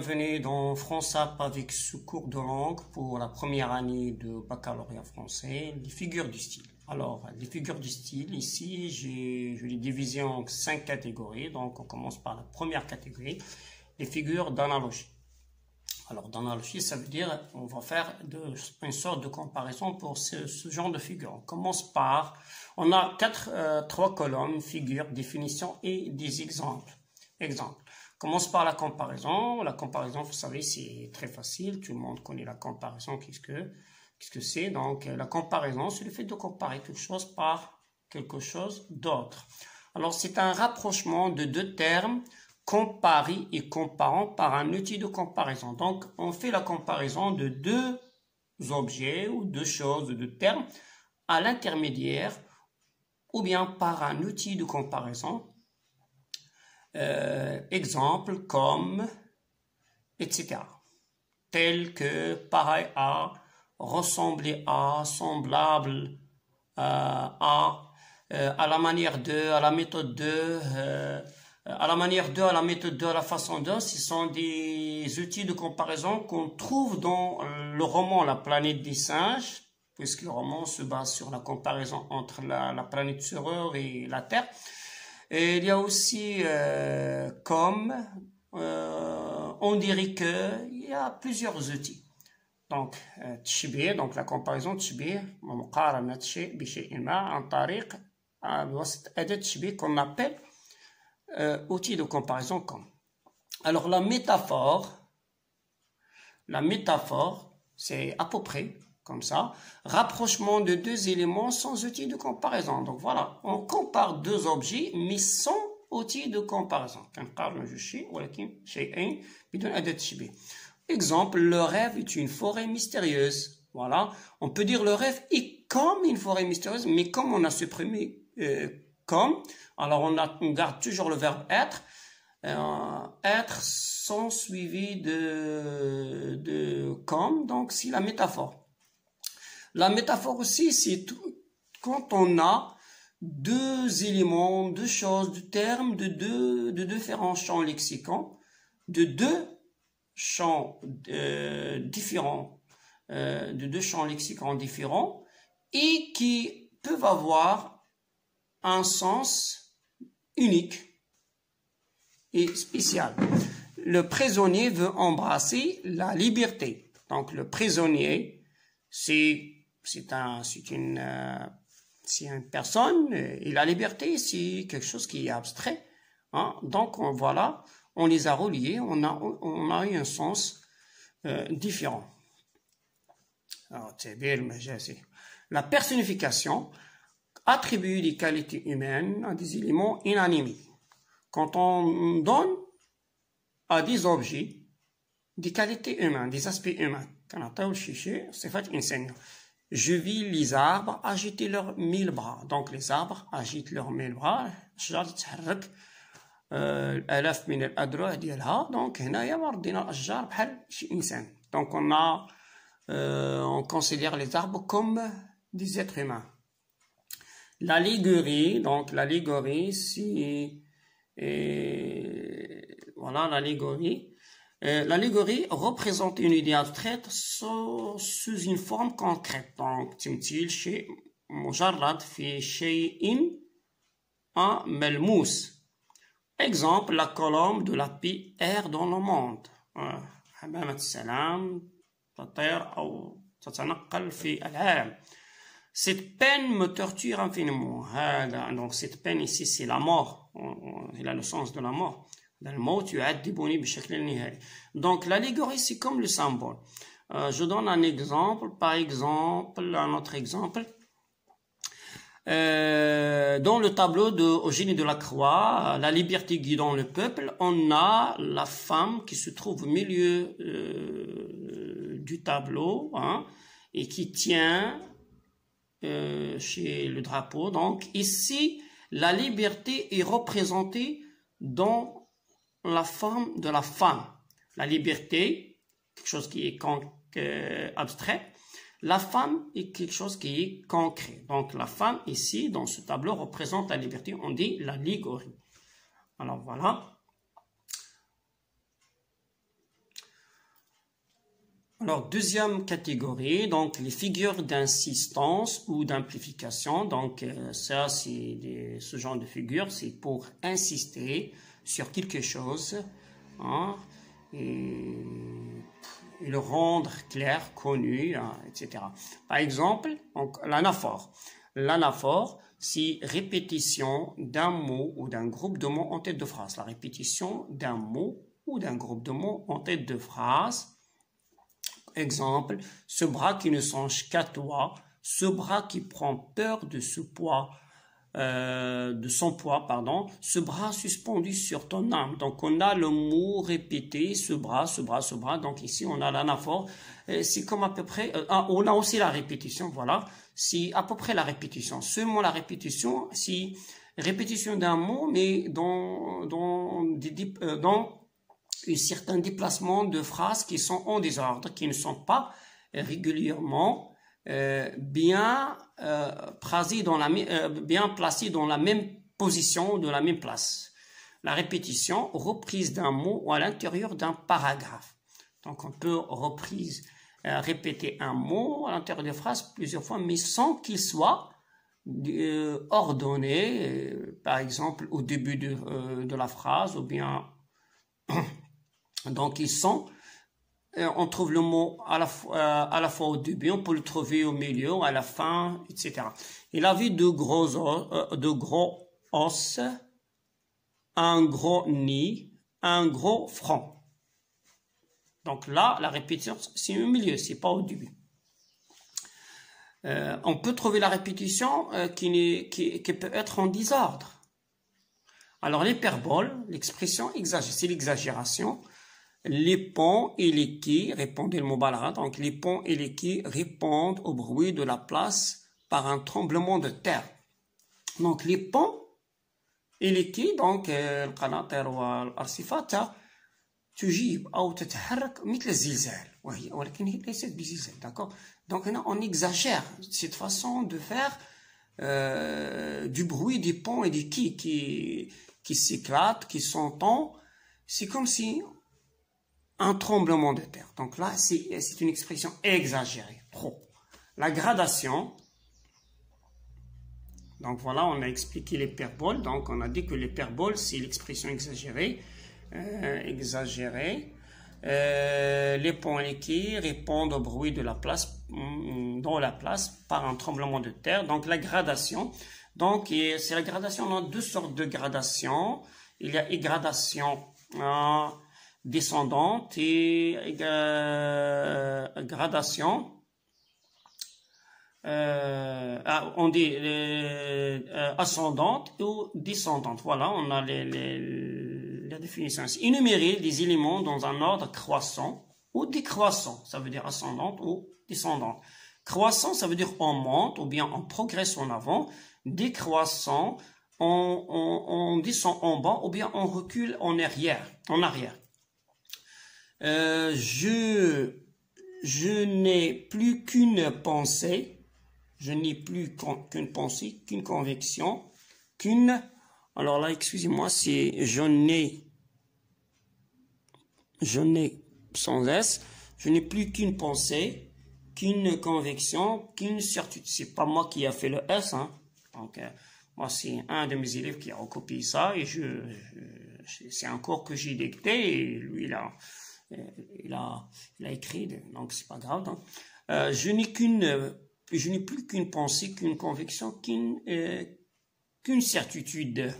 bienvenue dans FranceApp avec ce cours de langue pour la première année de baccalauréat français, les figures du style. Alors, les figures du style, ici, je les divisé en 5 catégories. Donc, on commence par la première catégorie, les figures d'analogie. Alors, d'analogie, ça veut dire on va faire une sorte de comparaison pour ce genre de figure. On commence par, on a trois colonnes, figures, définition et des exemples. Exemple. On commence par la comparaison. La comparaison, vous savez, c'est très facile. Tout le monde connaît la comparaison. Qu'est-ce que c'est? Donc, la comparaison, c'est le fait de comparer quelque chose par quelque chose d'autre. Alors, c'est un rapprochement de deux termes, comparer et comparant par un outil de comparaison. Donc, on fait la comparaison de deux objets ou deux choses, deux termes à l'intermédiaire ou bien par un outil de comparaison. Exemple comme, etc. Tel que, pareil à, ressembler à, semblable à la manière de, à la méthode de, à la manière de, à la méthode de, à la façon de. Ce sont des outils de comparaison qu'on trouve dans le roman La planète des singes, puisque le roman se base sur la comparaison entre la planète sœur et la Terre. Et il y a aussi comme, on dirait qu'il y a plusieurs outils. Donc, تشبيه, donc la comparaison تشبيه, مقارنة شيء بشيء ما عن طريق بواسطة أداة تشبيه qu'on appelle outil de comparaison comme. Alors la métaphore, c'est à peu près comme ça, rapprochement de deux éléments sans outil de comparaison. Donc voilà, on compare deux objets, mais sans outil de comparaison. Exemple, le rêve est une forêt mystérieuse. Voilà, on peut dire le rêve est comme une forêt mystérieuse, mais comme on a supprimé comme, alors on garde toujours le verbe être. Être sans suivi de comme, donc c'est la métaphore. La métaphore aussi, c'est quand on a deux éléments, deux choses, deux termes, de différents champs lexicaux, de deux champs différents, de deux champs lexicaux différents, et qui peuvent avoir un sens unique et spécial. Le prisonnier veut embrasser la liberté. Donc le prisonnier, c'est une personne, et la liberté, c'est quelque chose qui est abstrait. Hein? Donc, voilà, on les a reliés, on a eu un sens différent. Alors, la personnification attribue des qualités humaines à des éléments inanimés. Quand on donne à des objets des qualités humaines, des aspects humains, je vis les arbres agiter leurs 1000 bras. Donc les arbres agitent leurs 1000 bras. Donc on considère les arbres comme des êtres humains. L'allégorie, donc l'allégorie, c'est voilà l'allégorie. L'allégorie représente une idée abstraite sous une forme concrète. Donc, تمثيل شيء مجرد في شيء ملموس. Exemple, la colombe de la paix erre dans le monde. حمامة السلام تطير أو تتنقل في العالم. Cette peine me torture infiniment. Donc, cette peine ici, c'est la mort. Il a le sens de la mort. Donc l'allégorie c'est comme le symbole. Je donne un exemple, par exemple, un autre exemple. Dans le tableau au génie de la croix, la liberté guidant le peuple, on a la femme qui se trouve au milieu du tableau, hein, et qui tient chez le drapeau. Donc ici, la liberté est représentée dans la forme de la femme. La liberté, quelque chose qui est abstrait. La femme est quelque chose qui est concret. Donc la femme ici, dans ce tableau, représente la liberté. On dit l'allégorie. Alors voilà. Alors, deuxième catégorie, donc les figures d'insistance ou d'amplification. Donc, ça, c'est ce genre de figure, c'est pour insister sur quelque chose, hein, et le rendre clair, connu, hein, etc. Par exemple, l'anaphore. L'anaphore, c'est répétition d'un mot ou d'un groupe de mots en tête de phrase. La répétition d'un mot ou d'un groupe de mots en tête de phrase. Exemple, ce bras qui ne songe qu'à toi, ce bras qui prend peur de son poids, ce bras suspendu sur ton âme. Donc on a le mot répété, ce bras, ce bras, ce bras. Donc ici on a l'anaphore. C'est comme à peu près, on a aussi la répétition, voilà. C'est à peu près la répétition. Seulement la répétition, c'est répétition d'un mot, mais dans un certain déplacement de phrases qui sont en désordre, qui ne sont pas régulièrement bien placées dans la même position, de la même place. La répétition, reprise d'un mot ou à l'intérieur d'un paragraphe. Donc on peut répéter un mot à l'intérieur de phrases plusieurs fois, mais sans qu'il soit ordonné, par exemple au début de la phrase, ou bien donc on trouve le mot à la fois au début, on peut le trouver au milieu, à la fin, etc. Il avait de gros os, un gros nid, un gros front. Donc là, la répétition, c'est au milieu, c'est pas au début. On peut trouver la répétition qui peut être en désordre. Alors l'hyperbole, l'expression exagérée, c'est l'exagération. Les ponts et les quais, répondez le mot balara, donc les ponts et les quais répondent au bruit de la place par un tremblement de terre. Donc les ponts et les quais, donc القناطر والأرصفة تجيب أو تتحرك مثل الزلزال ولكن هي ليست بزلزال, d'accord. Donc on exagère cette façon de faire du bruit des ponts et des quais qui s'éclatent, qui s'entendent. C'est comme si un tremblement de terre. Donc là, c'est une expression exagérée, trop. La gradation. Donc voilà, on a expliqué l'hyperbole. Donc on a dit que l'hyperbole, c'est l'expression exagérée. Les ponts et les quais répondent au bruit de la place, dans la place, par un tremblement de terre. Donc la gradation. Donc c'est la gradation. On a deux sortes de gradations. Il y a une gradation descendante et gradation on dit ascendante ou descendante. Voilà, on a la définition. Énumérer des éléments dans un ordre croissant ou décroissant, ça veut dire ascendante ou descendante. Croissant, ça veut dire on monte ou bien on progresse en avant. Décroissant, on descend en bas ou bien on recule en arrière. Je n'ai plus qu'une pensée. Je n'ai plus qu'une pensée, qu'une conviction, alors là, excusez-moi, c'est je n'ai sans S, je n'ai plus qu'une pensée, qu'une conviction, qu'une certitude. C'est pas moi qui a fait le S, hein. Donc, moi, c'est un de mes élèves qui a recopié ça et c'est un cours que j'ai dicté et lui, il a écrit, donc c'est pas grave, hein. Je n'ai plus qu'une pensée, qu'une conviction, qu'une certitude.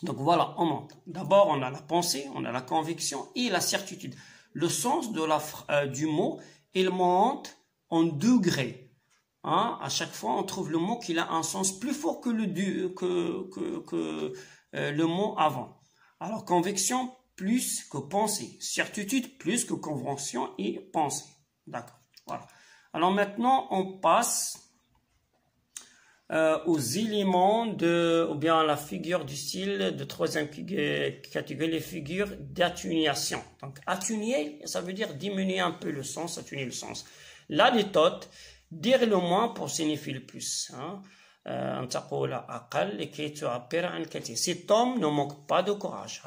Donc voilà, on monte. D'abord, on a la pensée, on a la conviction et la certitude. Le sens du mot, il monte en degrés. Hein? À chaque fois, on trouve le mot qui a un sens plus fort que le mot avant. Alors, conviction plus que pensée. Certitude plus que convention et pensée. D'accord, voilà. Alors maintenant, on passe aux éléments ou bien à la figure du style de troisième catégorie, les figures d'atténuation. Donc, atténuer, ça veut dire diminuer un peu le sens, atténuer le sens. La méthode, dire le moins pour signifier le plus. Hein. Cet homme ne manque pas de courage.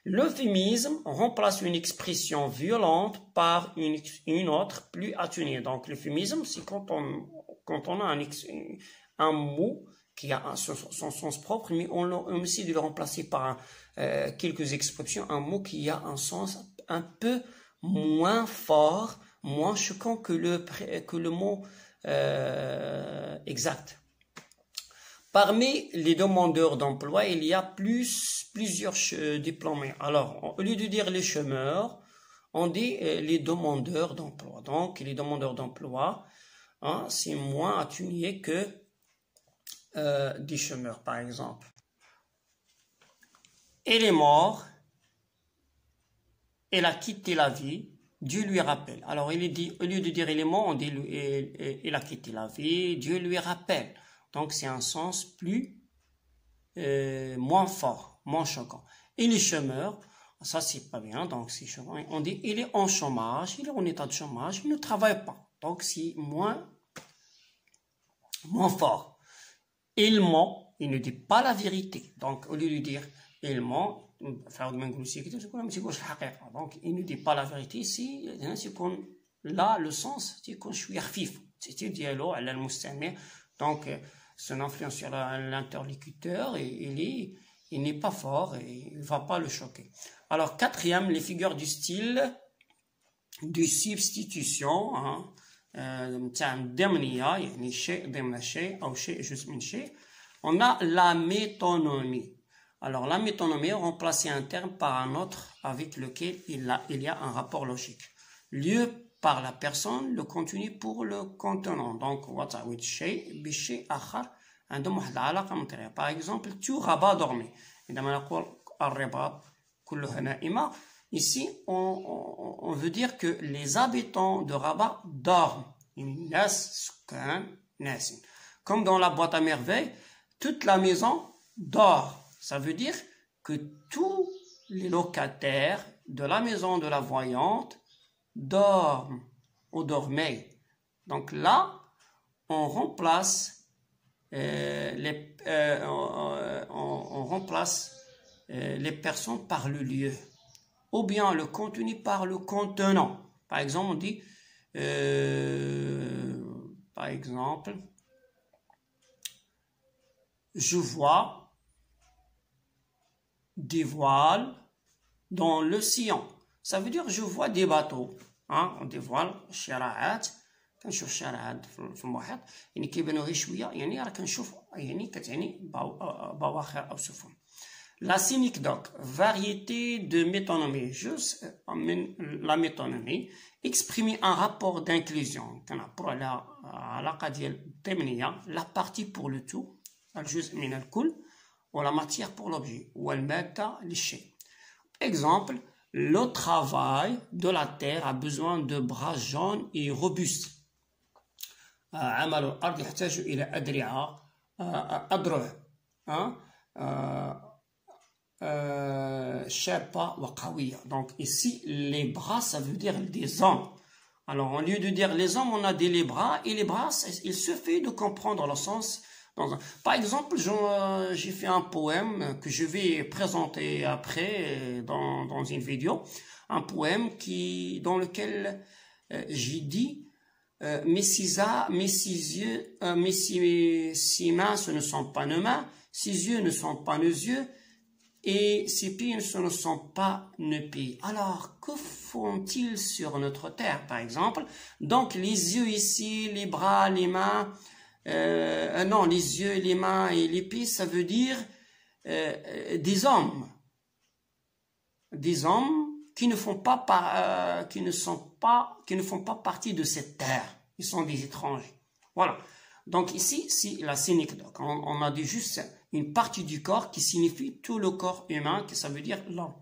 L'euphémisme remplace une expression violente par une autre plus atténuée. Donc, l'euphémisme, c'est quand on a un mot qui a son sens propre, mais on essaie de le remplacer par quelques expressions, un mot qui a un sens un peu moins fort, moins choquant que le mot exact. Parmi les demandeurs d'emploi, il y a plusieurs diplômés. Alors, au lieu de dire les chômeurs, on dit les demandeurs d'emploi. Donc, les demandeurs d'emploi, hein, c'est moins atténué que des chômeurs, par exemple. Elle est morte, elle a quitté la vie, Dieu lui rappelle. Alors, il dit, au lieu de dire il est mort, on dit il a quitté la vie, Dieu lui rappelle. Donc, c'est un sens moins fort, moins choquant. Et les chômeurs, ça, c'est pas bien, donc c'est chômeur. On dit, il est en chômage, il est en état de chômage, il ne travaille pas. Donc, c'est moins fort. Il ment, il ne dit pas la vérité. Donc, au lieu de dire, il ment, donc, il ne dit pas la vérité, c'est qu'on, là, le sens, c'est qu'on suis khafif. C'est un dialogue à l'almustamé. Donc, son influence sur l'interlocuteur, il n'est pas fort et il ne va pas le choquer. Alors, quatrième, les figures du style de substitution, hein, on a la métonymie. Alors, la métonymie remplacer un terme par un autre avec lequel il y a un rapport logique. Lieu par la personne, le contenu pour le contenant. Donc, par exemple, tu Rabat dormait. Ici, on veut dire que les habitants de Rabat dorment. Comme dans la boîte à merveilles, toute la maison dort. Ça veut dire que tous les locataires de la maison de la voyante dorment ou dormaient. Donc là, on remplace les personnes par le lieu, ou bien le contenu par le contenant. Par exemple, on dit, par exemple, je vois des voiles dans l'océan. Ça veut dire je vois des bateaux. Hein? On dévoile الشراعات كنشوف الشراعات في المحيط يعني كيبانو غير شويه يعني راه كنشوف يعني كتعني بواخر او سفن. La synecdoque, variété de métonymie, juste la métonymie, exprimer un rapport d'inclusion. La partie pour le tout, الجزء من الكل, ou la matière pour l'objet, ou المادة للشيء. Exemple, le travail de la terre a besoin de bras jaunes et robustes. عمل الأرض يحتاج إلى أدرع شابة وقوية. Donc ici, les bras, ça veut dire des hommes. Alors, au lieu de dire les hommes, on a dit les bras, et les bras, il suffit de comprendre le sens. Par exemple, j'ai fait un poème que je vais présenter après dans une vidéo, un poème dans lequel j'ai dit mes mains, ce ne sont pas nos mains, ses yeux ne sont pas nos yeux, et ses pieds ce ne sont pas nos pieds. Alors, que font-ils sur notre terre, par exemple? Donc, les yeux ici, les bras, les mains, non, les yeux, les mains et les pieds, ça veut dire des hommes qui ne font pas partie de cette terre. Ils sont des étrangers. Voilà. Donc ici, c'est la synecdoque. On a dit juste une partie du corps qui signifie tout le corps humain, que ça veut dire l'homme.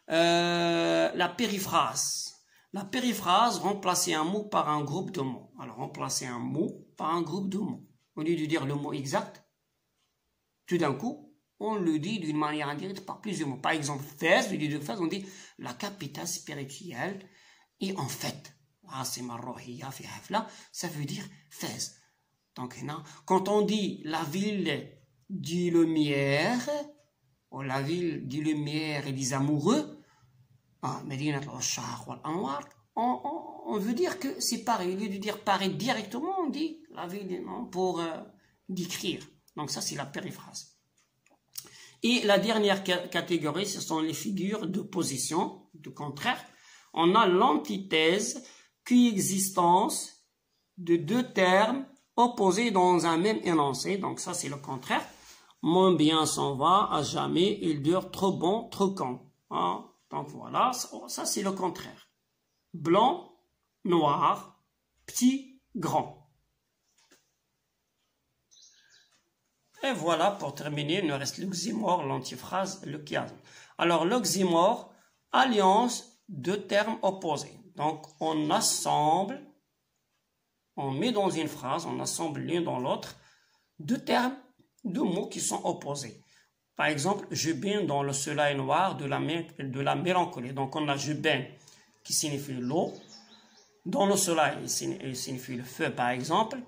La périphrase. La périphrase, remplacer un mot par un groupe de mots. Alors, remplacer un mot par un groupe de mots. Au lieu de dire le mot exact, tout d'un coup, on le dit d'une manière indirecte par plusieurs mots. Par exemple, Fès, au lieu de Fès, on dit la capitale spirituelle. Et en fait, ça veut dire Fès. Donc, quand on dit la ville des lumières, ou la ville des lumières et des amoureux, Medinat al-Ushaq wal-Anwar, on veut dire que c'est pareil. Au lieu de dire pareil directement, on dit la ville pour décrire. Donc ça, c'est la périphrase. Et la dernière catégorie, ce sont les figures de position, de contraire. On a l'antithèse, coexistence de deux termes opposés dans un même énoncé. Donc ça, c'est le contraire. Mon bien s'en va à jamais, il dure trop bon, trop con. Donc voilà, ça c'est le contraire. Blanc, noir, petit, grand. Et voilà, pour terminer, il nous reste l'oxymore, l'antiphrase, le chiasme. Alors l'oxymore, alliance de termes opposés. Donc on assemble, on met dans une phrase, on assemble l'un dans l'autre, deux termes, deux mots qui sont opposés. Par exemple, je baigne dans le soleil noir de la mélancolie. Donc on a je baigne qui signifie l'eau. Dans le soleil, il signifie le feu, par exemple.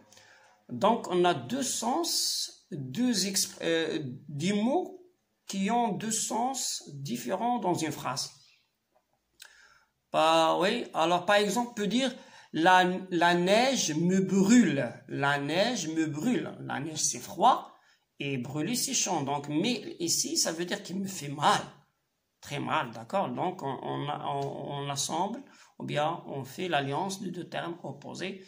Donc on a deux sens, des mots qui ont deux sens différents dans une phrase. Oui, alors par exemple, on peut dire la neige me brûle. La neige me brûle. La neige c'est froid et brûler c'est chaud. Donc, mais ici, ça veut dire qu'il me fait mal. Très mal, d'accord? Donc on assemble ou bien on fait l'alliance de deux termes opposés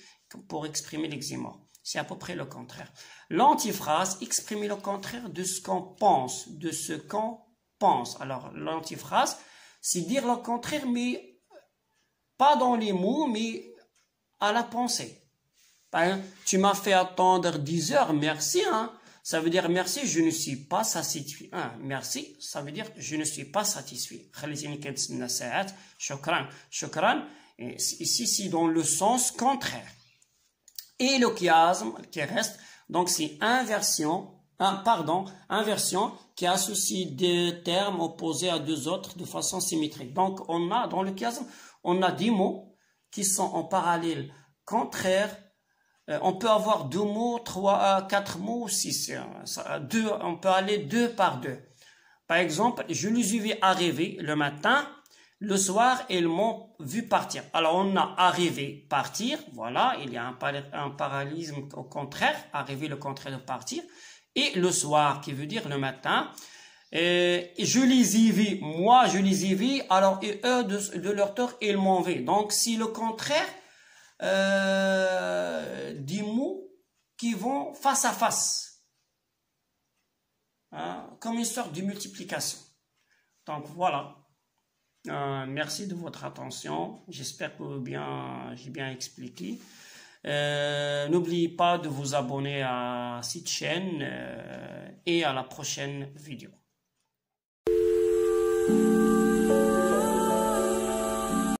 pour exprimer l'oxymore. C'est à peu près le contraire. L'antiphrase, exprimer le contraire de ce qu'on pense, de ce qu'on pense. Alors, l'antiphrase, c'est dire le contraire, mais pas dans les mots, mais à la pensée. Par exemple, tu m'as fait attendre 10 heures, merci. Ça veut dire merci, je ne suis pas satisfait. Merci, ça veut dire je ne suis pas satisfait. Shukran. Ici, c'est dans le sens contraire. Et le chiasme qui reste, donc c'est inversion qui associe deux termes opposés à deux autres de façon symétrique. Donc on a dans le chiasme, on a des mots qui sont en parallèle contraires. On peut avoir 2 mots, 3, 4 mots, 6. On peut aller 2 par 2. Par exemple, je les ai vus arriver le matin. Le soir, ils m'ont vu partir. Alors, on a arrivé, partir. Voilà, il y a un parallélisme au contraire. Arriver, le contraire de partir. Et le soir, qui veut dire le matin. Je les ai vus. Moi, je les ai vus. Alors, et eux, de leur tour, ils m'ont vu. Donc, si le contraire, des mots qui vont face à face. Comme une sorte de multiplication. Donc, voilà. Merci de votre attention. J'espère que j'ai bien expliqué. N'oubliez pas de vous abonner à cette chaîne et à la prochaine vidéo.